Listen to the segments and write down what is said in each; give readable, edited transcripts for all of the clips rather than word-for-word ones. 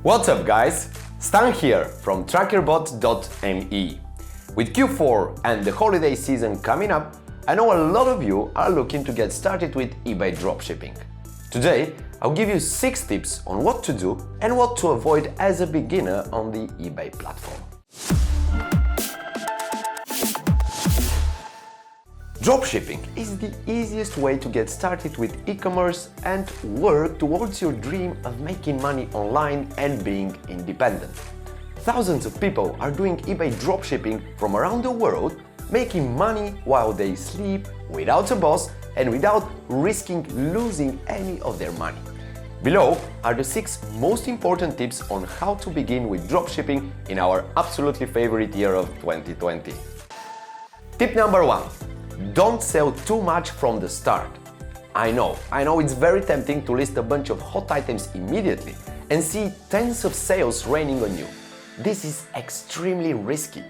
What's up guys? Stan here from Trackerbot.me. With Q4 and the holiday season coming up, I know a lot of you are looking to get started with eBay dropshipping. Today, I'll give you 6 tips on what to do and what to avoid as a beginner on the eBay platform. Dropshipping is the easiest way to get started with e-commerce and work towards your dream of making money online and being independent. Thousands of people are doing eBay dropshipping from around the world, making money while they sleep, without a boss and without risking losing any of their money. Below are the 6 most important tips on how to begin with dropshipping in our absolutely favorite year of 2020. Tip number 1. Don't sell too much from the start. I know it's very tempting to list a bunch of hot items immediately and see tens of sales raining on you. This is extremely risky.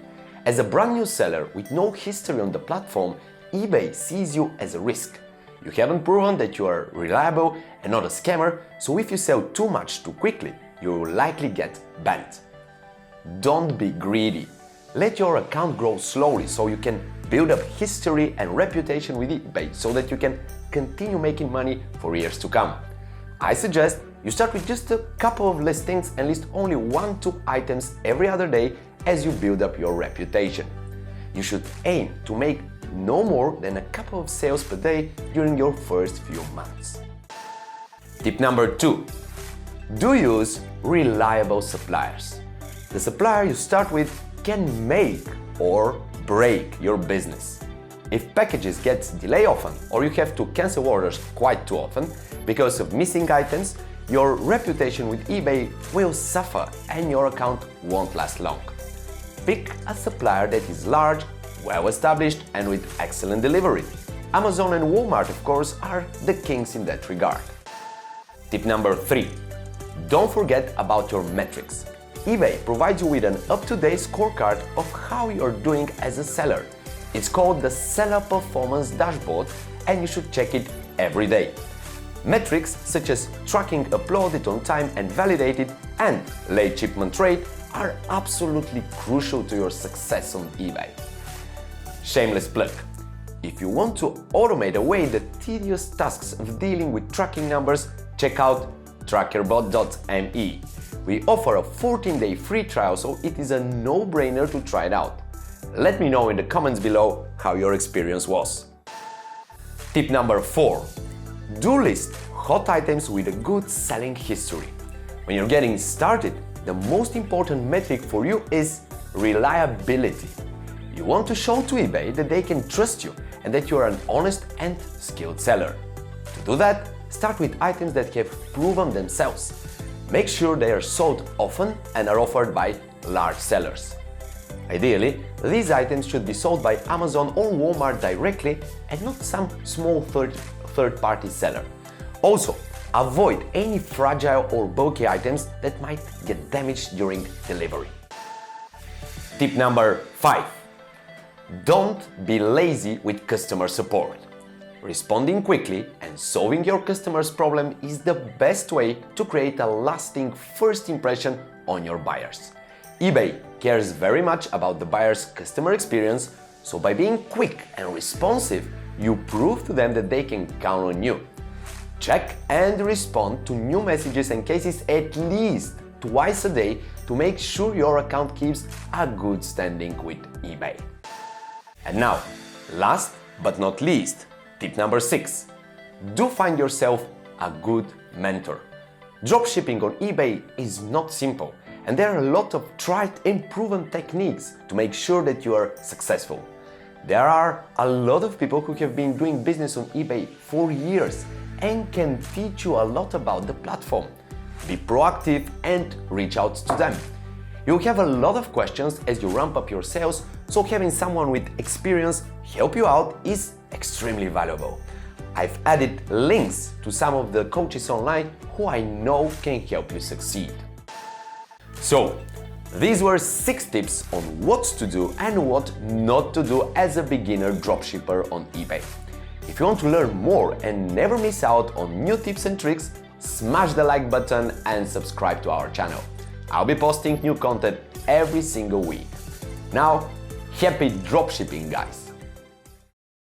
As a brand new seller with no history on the platform, eBay sees you as a risk. You haven't proven that you are reliable and not a scammer, so if you sell too much too quickly, you will likely get banned. Don't be greedy. Let your account grow slowly so you can build up history and reputation with eBay so that you can continue making money for years to come. I suggest you start with just a couple of listings and list only 1-2 items every other day as you build up your reputation. You should aim to make no more than a couple of sales per day during your first few months. Tip number 2. Do use reliable suppliers. The supplier you start with can make or break your business. If packages get delayed often or you have to cancel orders quite too often because of missing items, your reputation with eBay will suffer and your account won't last long. Pick a supplier that is large, well established and with excellent delivery. Amazon and Walmart, of course, are the kings in that regard. Tip number 3. Don't forget about your metrics. eBay provides you with an up-to-date scorecard of how you're doing as a seller. It's called the Seller Performance Dashboard and you should check it every day. Metrics such as tracking uploaded on time and validated and late shipment rate are absolutely crucial to your success on eBay. Shameless plug. If you want to automate away the tedious tasks of dealing with tracking numbers, check out Trackerbot.me. We offer a 14-day free trial, so it is a no-brainer to try it out. Let me know in the comments below how your experience was. Tip number 4. Do list hot items with a good selling history. When you're getting started, the most important metric for you is reliability. You want to show to eBay that they can trust you and that you are an honest and skilled seller. To do that, start with items that have proven themselves. Make sure they are sold often and are offered by large sellers. Ideally, these items should be sold by Amazon or Walmart directly and not some small third-party seller. Also, avoid any fragile or bulky items that might get damaged during delivery. Tip number 5. Don't be lazy with customer support. Responding quickly and solving your customer's problem is the best way to create a lasting first impression on your buyers. eBay cares very much about the buyer's customer experience, so by being quick and responsive, you prove to them that they can count on you. Check and respond to new messages and cases at least twice a day to make sure your account keeps a good standing with eBay. And now, last but not least, tip number 6. Do find yourself a good mentor. Dropshipping on eBay is not simple, and there are a lot of tried and proven techniques to make sure that you are successful. There are a lot of people who have been doing business on eBay for years and can teach you a lot about the platform. Be proactive and reach out to them. You'll have a lot of questions as you ramp up your sales, so having someone with experience help you out is extremely valuable. I've added links to some of the coaches online who I know can help you succeed. So, these were 6 tips on what to do and what not to do as a beginner dropshipper on eBay. If you want to learn more and never miss out on new tips and tricks, smash the like button and subscribe to our channel. I'll be posting new content every single week. Now, happy dropshipping, guys!